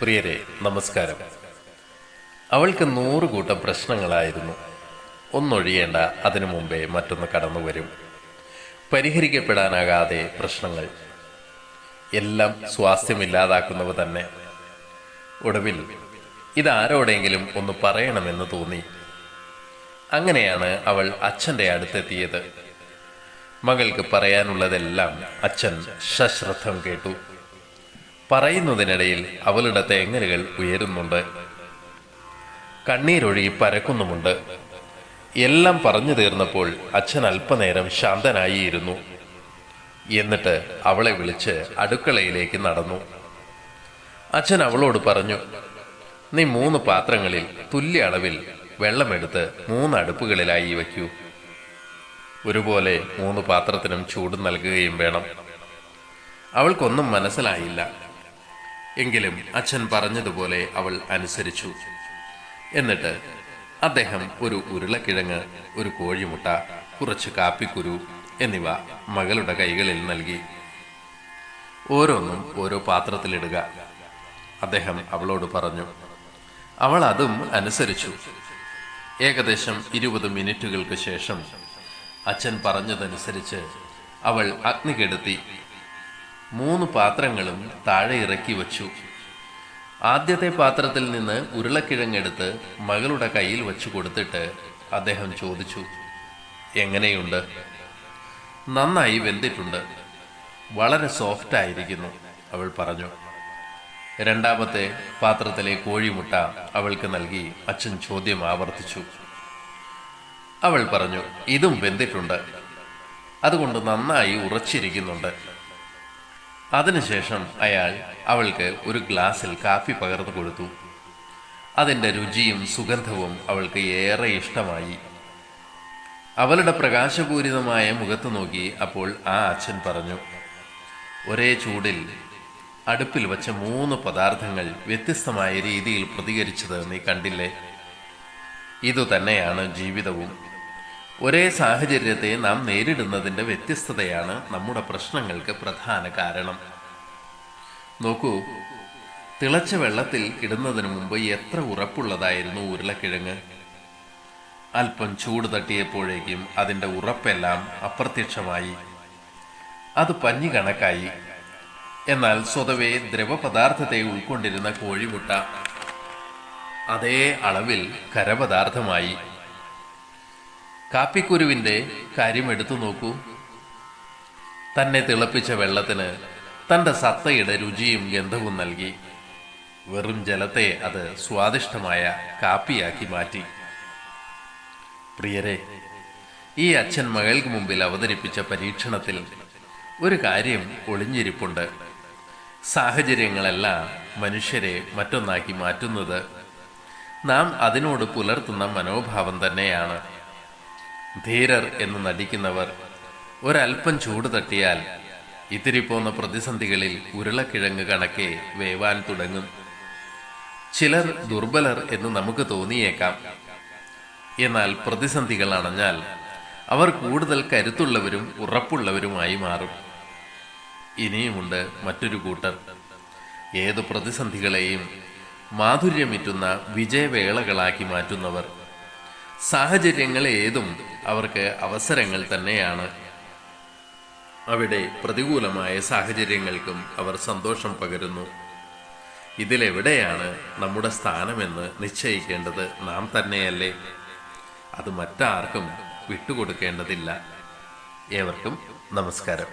പ്രിയരെ, നമസ്കാരം. അവൾക്ക് 100 കൂട്ടം പ്രശ്നങ്ങളായിരുന്നു. ഒന്നൊഴിയേണ്ട അതിനു മുമ്പേ മറ്റൊന്ന് കടന്നു വരും. പരിഹരിക്കപ്പെടാനാകാതെ പ്രശ്നങ്ങൾ എല്ലാം സ്വാസ്ഥ്യമില്ലാതാക്കുന്നവ തന്നെ. ഒടുവിൽ ഇതാരോടെങ്കിലും ഒന്ന് പറയണമെന്ന് തോന്നി. അങ്ങനെയാണ് അവൾ അച്ഛൻ്റെ അടുത്തെത്തിയത്. മകൾക്ക് പറയാനുള്ളതെല്ലാം അച്ഛൻ സശ്രദ്ധം കേട്ടു. പറയുന്നതിനിടയിൽ അവളുടെ തേങ്ങലുകൾ ഉയരുന്നുണ്ട്, കണ്ണീരൊഴുകി പരക്കുന്നുമുണ്ട്. എല്ലാം പറഞ്ഞു തീർന്നപ്പോൾ അച്ഛൻ അല്പനേരം ശാന്തനായിരുന്നു. എന്നിട്ട് അവളെ വിളിച്ച് അടുക്കളയിലേക്ക് നടന്നു. അച്ഛൻ അവളോട് പറഞ്ഞു, നീ 3 പാത്രങ്ങളിൽ തുല്യ അളവിൽ വെള്ളമെടുത്ത് 3 അടുപ്പുകളിലായി വയ്ക്കൂ. ഒരുപോലെ 3 പാത്രത്തിനും ചൂട് നൽകുകയും വേണം. അവൾക്കൊന്നും മനസ്സിലായില്ല. എങ്കിലും അച്ഛൻ പറഞ്ഞതുപോലെ അവൾ അനുസരിച്ചു. എന്നിട്ട് അദ്ദേഹം ഒരു ഉരുളക്കിഴങ്ങ്, ഒരു കോഴിമുട്ട, കുറച്ച് കാപ്പിക്കുരു എന്നിവ മകളുടെ കൈകളിൽ നൽകി. ഓരോന്നും ഓരോ പാത്രത്തിലിടുക, അദ്ദേഹം അവളോട് പറഞ്ഞു. അവൾ അതും അനുസരിച്ചു. ഏകദേശം 20 മിനിറ്റുകൾക്ക് ശേഷം അച്ഛൻ പറഞ്ഞതനുസരിച്ച് അവൾ അഗ്നി കെടുത്തി 3 പാത്രങ്ങളും താഴെ ഇറക്കി വച്ചു. ആദ്യത്തെ പാത്രത്തിൽ നിന്ന് ഉരുളക്കിഴങ്ങെടുത്ത് മകളുടെ കയ്യിൽ വച്ചു കൊടുത്തിട്ട് അദ്ദേഹം ചോദിച്ചു, എങ്ങനെയുണ്ട്? നന്നായി വെന്തിട്ടുണ്ട്, വളരെ സോഫ്റ്റ് ആയിരിക്കുന്നു, അവൾ പറഞ്ഞു. രണ്ടാമത്തെ പാത്രത്തിലെ കോഴിമുട്ട അവൾക്ക് നൽകി അച്ഛൻ ചോദ്യം ആവർത്തിച്ചു. അവൾ പറഞ്ഞു, ഇതും വെന്തിട്ടുണ്ട്, അതുകൊണ്ട് നന്നായി ഉറച്ചിരിക്കുന്നുണ്ട്. അതിനുശേഷം അയാൾ അവൾക്ക് ഒരു ഗ്ലാസ്സിൽ കാപ്പി പകർന്നു കൊടുത്തു. അതിൻ്റെ രുചിയും സുഗന്ധവും അവൾക്ക് ഏറെ ഇഷ്ടമായി. അവളുടെ പ്രകാശപൂരിതമായ മുഖത്ത് നോക്കി അപ്പോൾ ആ അച്ഛൻ പറഞ്ഞു, ഒരേ ചൂടിൽ അടുപ്പിൽ വച്ച 3 പദാർത്ഥങ്ങൾ വ്യത്യസ്തമായ രീതിയിൽ പ്രതികരിച്ചത് നീ കണ്ടില്ലേ? ഇതുതന്നെയാണ് ജീവിതവും. ഒരേ സാഹചര്യത്തെ നാം നേരിടുന്നതിൻ്റെ വ്യത്യസ്തതയാണ് നമ്മുടെ പ്രശ്നങ്ങൾക്ക് പ്രധാന കാരണം. നോക്കൂ, തിളച്ച വെള്ളത്തിൽ ഇടുന്നതിന് മുമ്പ് എത്ര ഉറപ്പുള്ളതായിരുന്നു ഉരുളക്കിഴങ്ങ്. അല്പം ചൂട് തട്ടിയപ്പോഴേക്കും അതിൻ്റെ ഉറപ്പെല്ലാം അപ്രത്യക്ഷമായി, അത് പഞ്ഞി കണക്കായി. എന്നാൽ സ്വതവേ ദ്രവപദാർത്ഥത്തെ ഉൾക്കൊണ്ടിരുന്ന കോഴിമുട്ട അതേ അളവിൽ ഖരപദാർത്ഥമായി. കാപ്പിക്കുരുവിൻ്റെ കാര്യം എടുത്തു നോക്കൂ. തന്നെ തിളപ്പിച്ച വെള്ളത്തിന് തൻ്റെ സത്തയുടെ രുചിയും ഗന്ധവും നൽകി. വെറും ജലത്തെ അത് സ്വാദിഷ്ടമായ കാപ്പിയാക്കി മാറ്റി. പ്രിയരെ, ഈ അച്ഛൻ മകൾക്ക് മുമ്പിൽ അവതരിപ്പിച്ച പരീക്ഷണത്തിൽ ഒരു കാര്യം ഒളിഞ്ഞിരിപ്പുണ്ട്. സാഹചര്യങ്ങളല്ല മനുഷ്യരെ മറ്റൊന്നാക്കി മാറ്റുന്നത്, നാം അതിനോട് പുലർത്തുന്ന മനോഭാവം തന്നെയാണ്. ധീരർ എന്ന് നടിക്കുന്നവർ ഒരൽപ്പം ചൂട് തട്ടിയാൽ ഇത്തിരി പോന്ന പ്രതിസന്ധികളിൽ ഉരുളക്കിഴങ്ങ് കണക്കെ വേവാൻ തുടങ്ങും. ചിലർ ദുർബലർ എന്ന് നമുക്ക് തോന്നിയേക്കാം. എന്നാൽ പ്രതിസന്ധികൾ അണഞ്ഞാൽ അവർ കൂടുതൽ കരുത്തുള്ളവരും ഉറപ്പുള്ളവരുമായി മാറും. ഇനിയുമുണ്ട് മറ്റൊരു കൂട്ടർ, ഏതു പ്രതിസന്ധികളെയും മാധുര്യമേറ്റുന്ന വിജയവേളകളാക്കി മാറ്റുന്നവർ. സാഹചര്യങ്ങൾ ഏതും അവർക്ക് അവസരങ്ങൾ തന്നെയാണ്. അവിടെ പ്രതികൂലമായ സാഹചര്യങ്ങൾക്കും അവർ സന്തോഷം പകരുന്നു. ഇതിലെവിടെയാണ് നമ്മുടെ സ്ഥാനമെന്ന് നിശ്ചയിക്കേണ്ടത് നാം തന്നെയല്ലേ? അത് മറ്റാർക്കും വിട്ടുകൊടുക്കേണ്ടതില്ല. ഏവർക്കും നമസ്കാരം.